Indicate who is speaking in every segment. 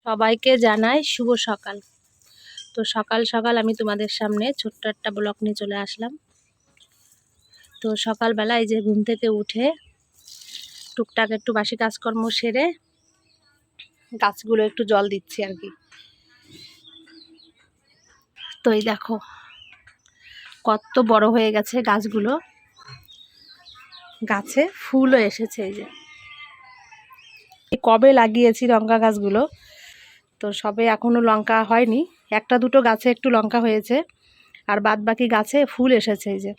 Speaker 1: সবাইকে জানাই শুভ সকাল। তো সকাল সকাল আমি তোমাদের সামনে ছোট্ট একটা ব্লগ নিয়ে চলে আসলাম। তো সকালবেলা এই যে ঘুম থেকে উঠে টুকটাক একটু বাসি কাজকর্ম সেরে গাছগুলো একটু জল দিচ্ছি আর কি। তো এই দেখো কত বড় হয়ে গেছে গাছগুলো, গাছে ফুলও এসেছে। এই যে কবে লাগিয়েছি লঙ্কা গাছগুলো, তো সবে এখনো লঙ্কা হয়নি, একটা দুটো গাছে একটু লঙ্কা হয়েছে আর বাদ বাকি গাছে ফুল এসেছে। এই যে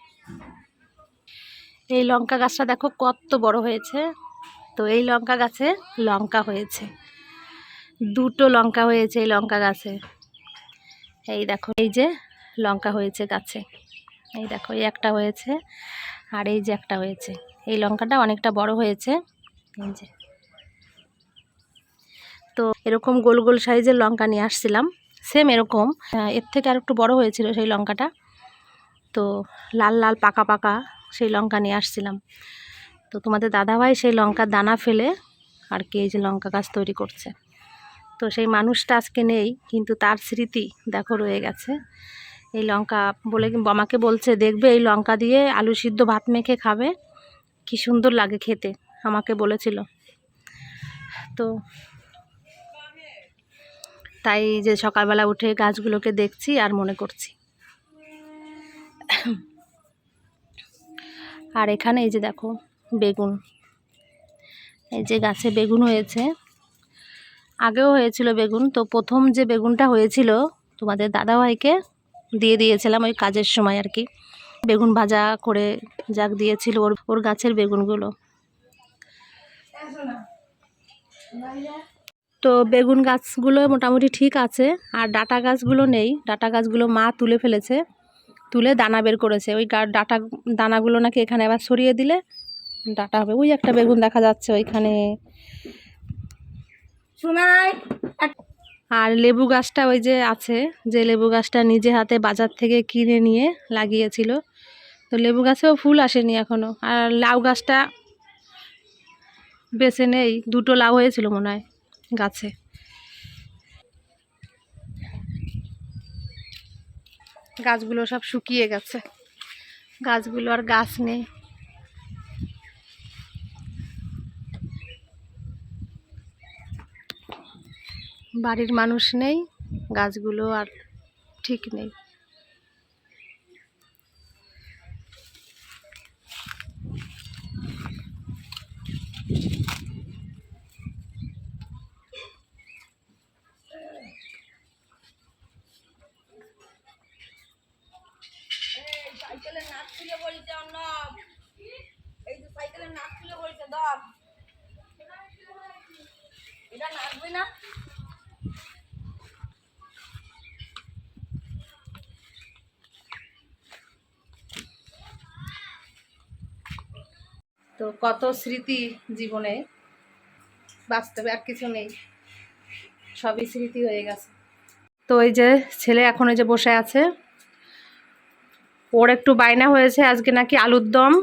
Speaker 1: এই লঙ্কা গাছটা দেখো কত বড় হয়েছে। তো এই লঙ্কা গাছে লঙ্কা হয়েছে, দুটো লঙ্কা হয়েছে এই লঙ্কা গাছে। এই দেখো এই যে লঙ্কা হয়েছে গাছে, এই দেখো এই একটা হয়েছে আর এই যে একটা হয়েছে। এই লঙ্কাটা অনেকটা বড় হয়েছে। এই যে তো এরকম গোল গোল সাইজের লঙ্কা নিয়ে আসছিলাম, সেম এরকম, এর থেকে আর একটু বড় হয়েছিল সেই লঙ্কাটা। তো লাল লাল পাকা পাকা সেই লঙ্কা নিয়ে আসছিলাম। তো তোমাদের দাদাভাই সেই লঙ্কার দানা ফেলে আর কি এই যে লঙ্কা গাছ তৈরি করছে। তো সেই মানুষটা আজকে নেই, কিন্তু তার স্মৃতি দেখো রয়ে গেছে। এই লঙ্কা বলে আমাকে বলছে, দেখবে এই লঙ্কা দিয়ে আলু সিদ্ধ ভাত মেখে খাবে, কি সুন্দর লাগে খেতে, আমাকে বলেছিল। তো তাই যে সকালবেলা উঠে গাছগুলোকে দেখছি আর মনে করছি। আর এখানে এই যে দেখো বেগুন, এই যে গাছে বেগুন হয়েছে, আগেও হয়েছিল বেগুন। তো প্রথম যে বেগুনটা হয়েছিল তোমাদের দাদাভাইকে দিয়ে দিয়েছিলাম ওই কাজের সময় আর কি, বেগুন ভাজা করে যাক দিয়েছিল ওর গাছের বেগুনগুলো। তো বেগুন গাছগুলো মোটামুটি ঠিক আছে, আর ডাটা গাছগুলো নেই, ডাটা গাছগুলো মা তুলে ফেলেছে, তুলে দানা বের করেছে। ওই ডাটা দানাগুলো নাকি এখানে আবার সরিয়ে দিলে ডাটা হবে। ওই একটা বেগুন দেখা যাচ্ছে ওইখানে। আর লেবু গাছটা ওই যে আছে, যে লেবু গাছটা নিজে হাতে বাজার থেকে কিনে নিয়ে লাগিয়েছিল, তো লেবু গাছেও ফুল আসেনি এখনো। আর লাউ গাছটা বেছে নেই, দুটো লাউ হয়েছিল মনে হয় গাছে। গাছগুলো সব শুকিয়ে গেছে, গাছগুলো আর গাছ নেই। বাড়ির মানুষ নেই, গাছগুলো আর ঠিক নেই। সাইকেলের নাট খুলে পড়েছে অর্ণব, এই যে সাইকেলের নাট খুলে পড়েছে, দাও এটা নাটবে না। তো কত স্মৃতি জীবনে, বাস্তবে আর কিছু নেই, সবই স্মৃতি হয়ে গেছে। তো এই যে ছেলে এখন এই যে বসে আছে, ওর একটু বায়না হয়েছে আজকে নাকি আলুর দম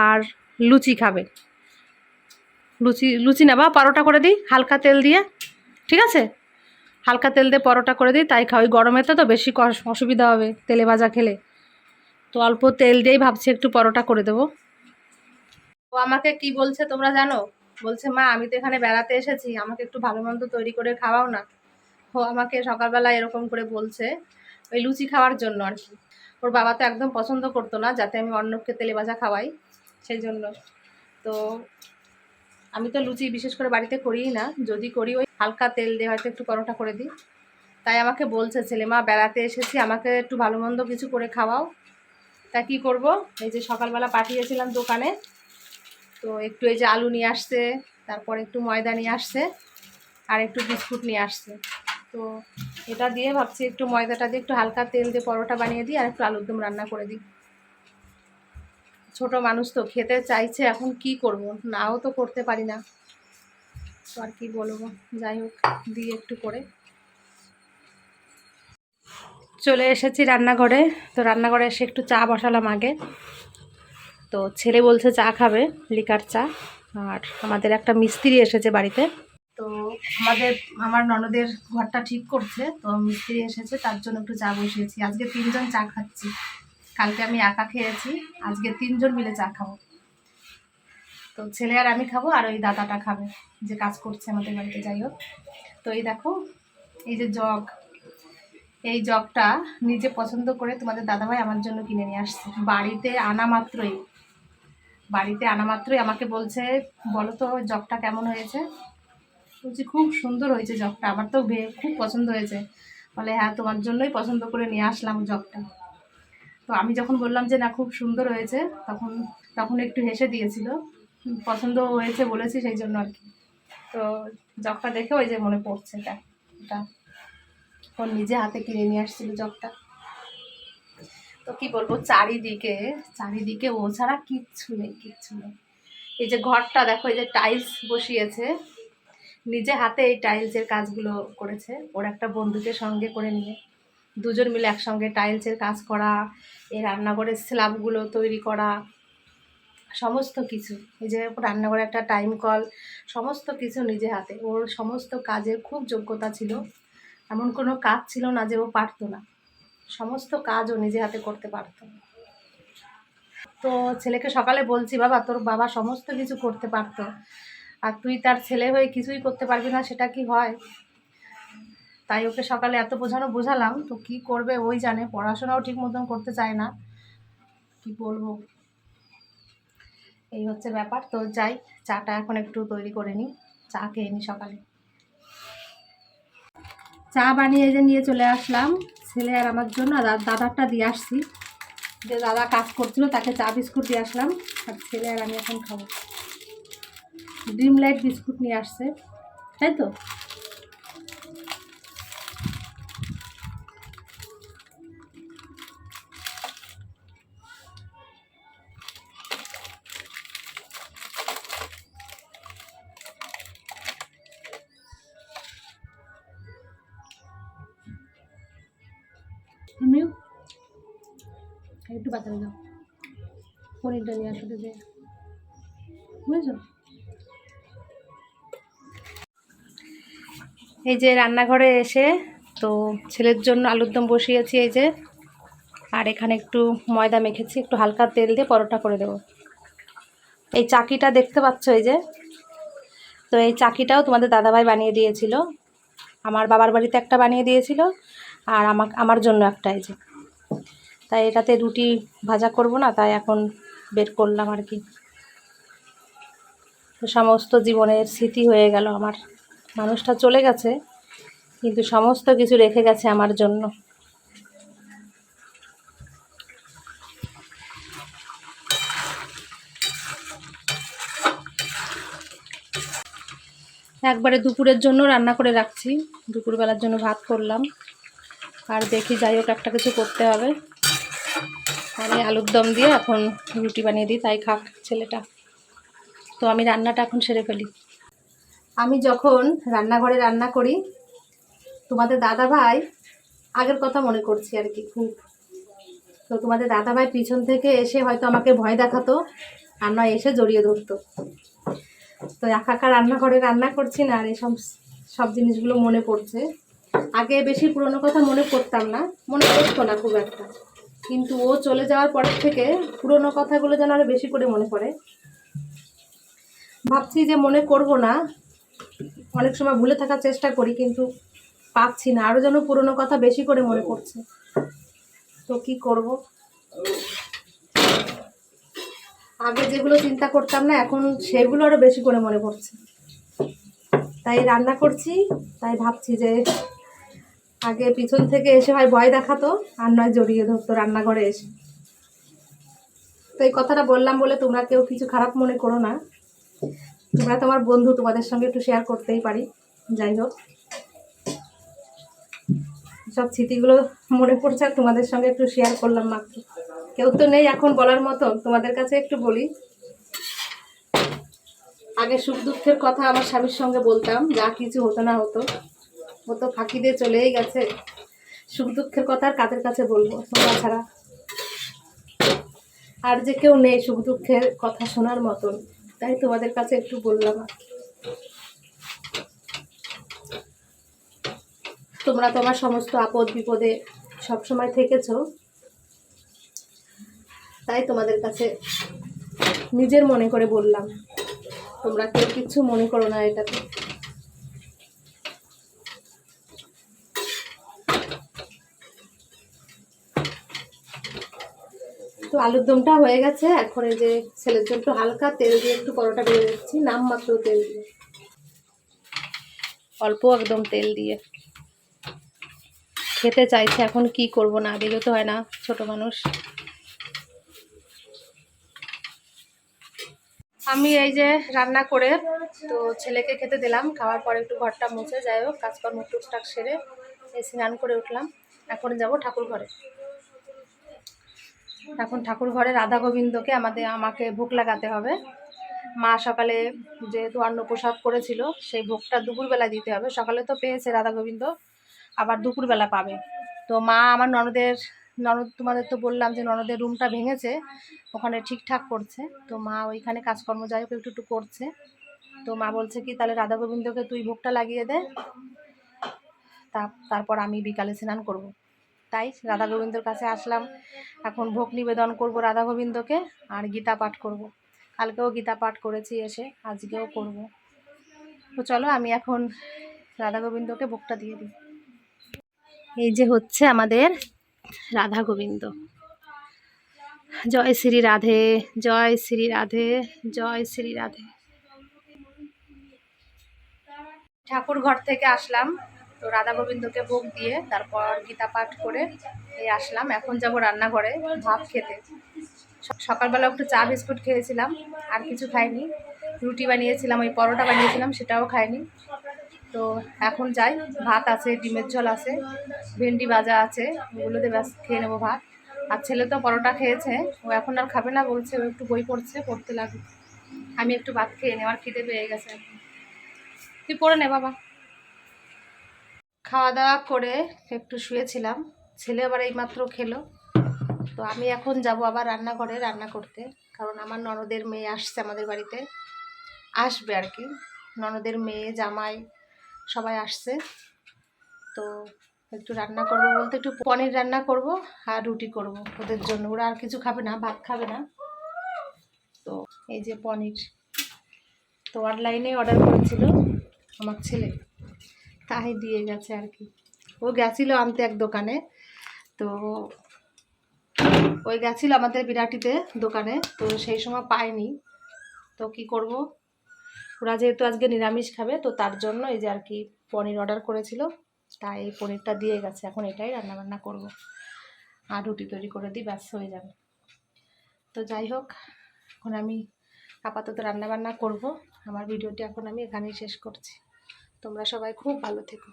Speaker 1: আর লুচি খাবে। লুচি না বা পরোটা করে দিই হালকা তেল দিয়ে, ঠিক আছে, হালকা তেল দিয়ে পরোটা করে দিই, তাই খাওয়াই। গরমেতে তো বেশি অসুবিধা হবে তেলে ভাজা খেলে, তো অল্প তেল দিয়েই ভাবছি একটু পরোটা করে দেবো। ও আমাকে কি বলছে তোমরা জানো? বলছে, মা আমি তো এখানে বেড়াতে এসেছি, আমাকে একটু ভালো মন্দ তৈরি করে খাওয়াও না। ও আমাকে সকালবেলা এরকম করে বলছে ওই লুচি খাওয়ার জন্য আর কি। ওর বাবা তো একদম পছন্দ করতো না যাতে আমি অন্যকে তেলে ভাজা খাওয়াই, সেই জন্য। তো আমি তো লুচি বিশেষ করে বাড়িতে করিই না, যদি করি ওই হালকা তেল দিয়ে হয়তো একটু পরোটা করে দিই। তাই আমাকে বলছে ছেলে, মা বেড়াতে এসেছি, আমাকে একটু ভালো মন্দ কিছু করে খাওয়াও। তা কি করব, এই যে সকালবেলা পাঠিয়েছিলাম দোকানে, তো একটু এই যে আলু নিয়ে আসছে, তারপরে একটু ময়দা নিয়ে আসছে আর একটু বিস্কুট নিয়ে আসছে। তো এটা দিয়ে ভাবছি একটু ময়দাটা দিয়ে একটু হালকা তেল দিয়ে পরোটা বানিয়ে দিই আর একটু আলুর দম রান্না করে দিই। ছোট মানুষ তো খেতে চাইছে, এখন কি করব, নাও তো করতে পারি না, তো আর কি বলবো। যাই হোক, দিয়ে একটু করে চলে এসেছি রান্নাঘরে। তো রান্নাঘরে এসে একটু চা বসালাম আগে। তো ছেলে বলছে চা খাবে, লিকার চা। আর আমাদের একটা মিস্ত্রি এসেছে বাড়িতে, তো আমার ননদের ঘরটা ঠিক করছে, তো মিস্ত্রি এসেছে, তার জন্য একটু চা বসিয়েছি। আজকে 3জন চা খাচ্ছি, কালকে আমি একা খেয়েছি, আজকে 3জন মিলে চা খাবো। তো ছেলে আর আমি খাবো, আর ওই দাদাটা খাবে যে কাজ করছে আমাদের বাড়িতে। যাই হোক, তো এই দেখো, এই যে জগ, এই জগটা নিজে পছন্দ করে তোমাদের দাদাভাই আমার জন্য কিনে নিয়ে আসছে। বাড়িতে আনা মাত্রই আমাকে বলছে, বলো তো জগটা কেমন হয়েছে। বলছি খুব সুন্দর হয়েছে জগটা, আমার তো খুব পছন্দ হয়েছে। বলে হ্যাঁ, তোমার জন্যই পছন্দ করে নিয়ে আসলাম জগটা। তো আমি যখন বললাম যে না খুব সুন্দর হয়েছে, তখন একটু হেসে দিয়েছিল, পছন্দ হয়েছে বলেছি সেই জন্য আর কি। তো জগটা দেখে ওই যে মনে পড়ছে, এটা ওর নিজে হাতে কিনে নিয়ে আসছিল জগটা। তো কি বলবো, চারিদিকে ও ছাড়া কিচ্ছু নেই। এই যে ঘরটা দেখো, এই যে টাইলস বসিয়েছে, নিজে হাতে এই টাইলসের কাজগুলো করেছে, ওর একটা বন্ধুকে সঙ্গে করে নিয়ে 2জন মিলে একসঙ্গে টাইলসের কাজ করা, এই রান্নাঘরের স্ল্যাবগুলো তৈরি করা, সমস্ত কিছু। এই যে রান্নাঘরে একটা টাইম কল, সমস্ত কিছু নিজে হাতে। ওর সমস্ত কাজে খুব যোগ্যতা ছিল, এমন কোনো কাজ ছিল না যে ও পারতো না, সমস্ত কাজ ও নিজে হাতে করতে পারতো। তো ছেলেকে সকালে বলছি, বাবা তোর বাবা সমস্ত কিছু করতে পারতো, আর তুই তার ছেলে হয়ে কিছুই করতে পারবি না, সেটা কি হয়? তাই ওকে সকালে এত বোঝালাম, তো কি করবে ওই জানে, পড়াশোনাও ঠিক মতন করতে চায় না, কি বলবো, এই হচ্ছে ব্যাপার। তো যাই, চাটা এখন একটু তৈরি করে নিই, চা খেয়ে নিই সকালে। চা বানিয়ে যে নিয়ে চলে আসলাম ছেলে আর আমার জন্য, দাদারটা দিয়ে আসছি, যে দাদা কাজ করছিল তাকে চা বিস্কুট দিয়ে আসলাম, আর ছেলে আর আমি এখন খাবো। ড্রিম লাইট বিস্কুট নিয়ে আসছে, তাই তো। আমিও একটু বাজারে যাও, পনিরটা নিয়ে আসতে যে, বুঝেছো। এই যে রান্নাঘরে এসে তো ছেলের জন্য আলুর দম বসিয়েছি, এই যে, আর এখানে একটু ময়দা মেখেছি, একটু হালকা তেল দিয়ে পরোটা করে দেবো। এই চাকিটা দেখতে পাচ্ছ, এই যে, তো এই চাকিটাও তোমাদের দাদাভাই বানিয়ে দিয়েছিল, আমার বাবার বাড়িতে একটা বানিয়ে দিয়েছিল, আর আমার জন্য একটা, এই যে। তাই এটাতে রুটি ভাজা করব না, তাই এখন বের করলাম আর কি। সমস্ত জীবনের স্মৃতি হয়ে গেল আমার, মানুষটা চলে গেছে কিন্তু সমস্ত কিছু রেখে গেছে আমার জন্য। একবারে দুপুরের জন্য রান্না করে রাখছি, দুপুরবেলার জন্য ভাত করলাম, আর দেখি যাই হোক একটা কিছু করতে হবে। আমি আলুর দম দিয়ে এখন রুটি বানিয়ে দিই, তাই খাক ছেলেটা। তো আমি রান্নাটা এখন সেরে ফেলি। আমি যখন রান্নাঘরে রান্না করি, তোমাদের দাদাভাই আগের কথা মনে করছি আর কি খুব। তো তোমাদের দাদাভাই পিছন থেকে এসে হয়তো আমাকে ভয় দেখাতো, আর নয় এসে জড়িয়ে ধরতো। তো একা রান্নাঘরে রান্না করছি না, আর সব জিনিসগুলো মনে পড়ছে। আগে বেশি পুরনো কথা মনে করতাম না, মনে পড়তো না খুব একটা, কিন্তু ও চলে যাওয়ার পরের থেকে পুরনো কথাগুলো যেন আরো বেশি করে মনে পড়ে। ভাবছি যে মনে করব না, অনেক সময় ভুলে থাকার চেষ্টা করি, কিন্তু পাচ্ছি না, আরো যেন পুরনো কথা বেশি করে মনে পড়ছে। তো কি করব, আগে যেগুলো চিন্তা করতাম না, এখন সেগুলো আরো বেশি করে মনে পড়ছে। তাই রান্না করছি, তাই ভাবছি যে আগে পিছন থেকে এসে হয় ভয় দেখাতো, আর নয় জড়িয়ে ধরতো রান্নাঘরে এসে। তো এই কথাটা বললাম বলে তোমরা কেউ কিছু খারাপ মনে করো না, তোমরা তোমার বন্ধু, তোমাদের সঙ্গে একটু শেয়ার করতেই পারি। যাই হোক, সব স্মৃতিগুলো মনে পড়ছে আর তোমাদের সঙ্গে একটু শেয়ার করলাম মাত্র। কেউ তো নেই এখন বলার মতো, তোমাদের কাছে একটু বলি। আগে সুখ দুঃখের কথা আমার স্বামীর সঙ্গে বলতাম, যা কিছু হতো না হতো, ও তো ফাঁকি দিয়ে চলেই গেছে। সুখ দুঃখের কথা আর কাদের কাছে বলবো তোমরা ছাড়া, আর যে কেউ নেই সুখ দুঃখের কথা শোনার মতন, তাই তোমাদের কাছে একটু বললাম। তোমরা তো আমার সমস্ত আপদ বিপদে সবসময় থেকেছো, তাই তোমাদের কাছে নিজের মনে করে বললাম, তোমরা কেউ কিছু মনে করো না এটাতে। তো আলুর দমটা হয়ে গেছে, এখন এই যে ছেলের জন্য একটু হালকা তেল দিয়ে একটু পরোটা বেড়ে দিচ্ছি, নামমাত্র তেল দিয়ে, অল্প একদম তেল দিয়ে। খেতে চাইছে, এখন কি করব, না দিলে তো হয় না, ছোট মানুষ। আমি এই যে রান্না করে তো ছেলেকে খেতে দিলাম, খাওয়ার পরে একটু ঘরটা মুছে, যাই হোক কাজকর্ম টুকটাক সেরে এই স্নান করে উঠলাম। এখন যাব ঠাকুর ঘরে। এখন ঠাকুর ঘরে রাধা গোবিন্দকে আমাকে ভোগ লাগাতে হবে। মা সকালে যেহেতু অন্নপ্রসাদ করেছিল, সেই ভোগটা দুপুরবেলা দিতে হবে। সকালে তো পেয়েছে রাধা গোবিন্দ, আবার দুপুরবেলা পাবে। তো মা আমার ননদ তোমাদের তো বললাম যে ননদের রুমটা ভেঙেছে, ওখানে ঠিকঠাক করছে। তো মা ওইখানে কাজকর্ম যাই হোক একটু করছে। তো মা বলছে কি, তাহলে রাধা গোবিন্দকে তুই ভোগটা লাগিয়ে দে, তারপর আমি বিকালে স্নান করব। তাই রাধা গোবিন্দর কাছে আসলাম। এখন ভোগ নিবেদন করব রাধা গোবিন্দকে, আর গীতা পাঠ করব। কালকেও গীতা পাঠ করেছি এসে, আজকেও করব। তো চলো আমি এখন রাধা গোবিন্দকে ভোগটা দিয়ে দিই। এই যে হচ্ছে আমাদের রাধা গোবিন্দ। জয় শ্রী রাধে, জয় শ্রী রাধে, জয় শ্রী রাধে। ঠাকুর ঘর থেকে আসলাম, তো রাধা গোবিন্দকে ভোগ দিয়ে তারপর গীতা পাঠ করে এই আসলাম। এখন যাব রান্নাঘরে ভাত খেতে। সকালবেলা একটু চা বিস্কুট খেয়েছিলাম, আর কিছু খাইনি। রুটি বানিয়েছিলাম, ওই পরোটা বানিয়েছিলাম, সেটাও খাইনি। তো এখন যাই, ভাত আছে, ডিমের ঝোল আছে, ভেন্ডি ভাজা আছে, ওগুলোতে ব্যাস খেয়ে নেবো ভাত। আর ছেলে তো পরোটা খেয়েছে, ও এখন আর খাবে না, বলছে ও একটু বই পড়তে লাগবে। আমি একটু ভাত খেয়ে নেওয়ার খিদে পেয়ে গেছে এখন। তুই পড়ে নে বাবা। খাওয়া দাওয়া করে একটু শুয়েছিলাম, ছেলে আবার এইমাত্র খেলো। তো আমি এখন যাব আবার রান্নাঘরে রান্না করতে, কারণ আমার ননদের মেয়ে আসছে আমাদের বাড়িতে, আসবে আর কি। ননদের মেয়ে জামাই সবাই আসছে। তো একটু রান্না করব বলতে একটু পনির রান্না করব আর রুটি করব ওদের জন্য। ওরা আর কিছু খাবে না, ভাত খাবে না। তো এই যে পনির, তো অনলাইনে অর্ডার করেছিল আমার ছেলে, তাই দিয়ে গেছে আর কি। ও গেছিলো আনতে এক দোকানে, তো ওই গেছিলো আমাদের বিরাটিতে দোকানে, তো সেই সময় পাইনি। তো কি করব, ওরা যেহেতু আজকে নিরামিষ খাবে, তো তার জন্য এই যে আর কি পনির অর্ডার করেছিল, তাই এই পনিরটা দিয়ে গেছে। এখন এটাই রান্নাবান্না করব, আর রুটি তৈরি করে দিই, ব্যাস হয়ে যাবে। তো যাই হোক, এখন আমি আপাতত রান্নাবান্না করব। আমার ভিডিওটি এখন আমি এখানেই শেষ করছি। তোমরা সবাই খুব ভালো থেকো।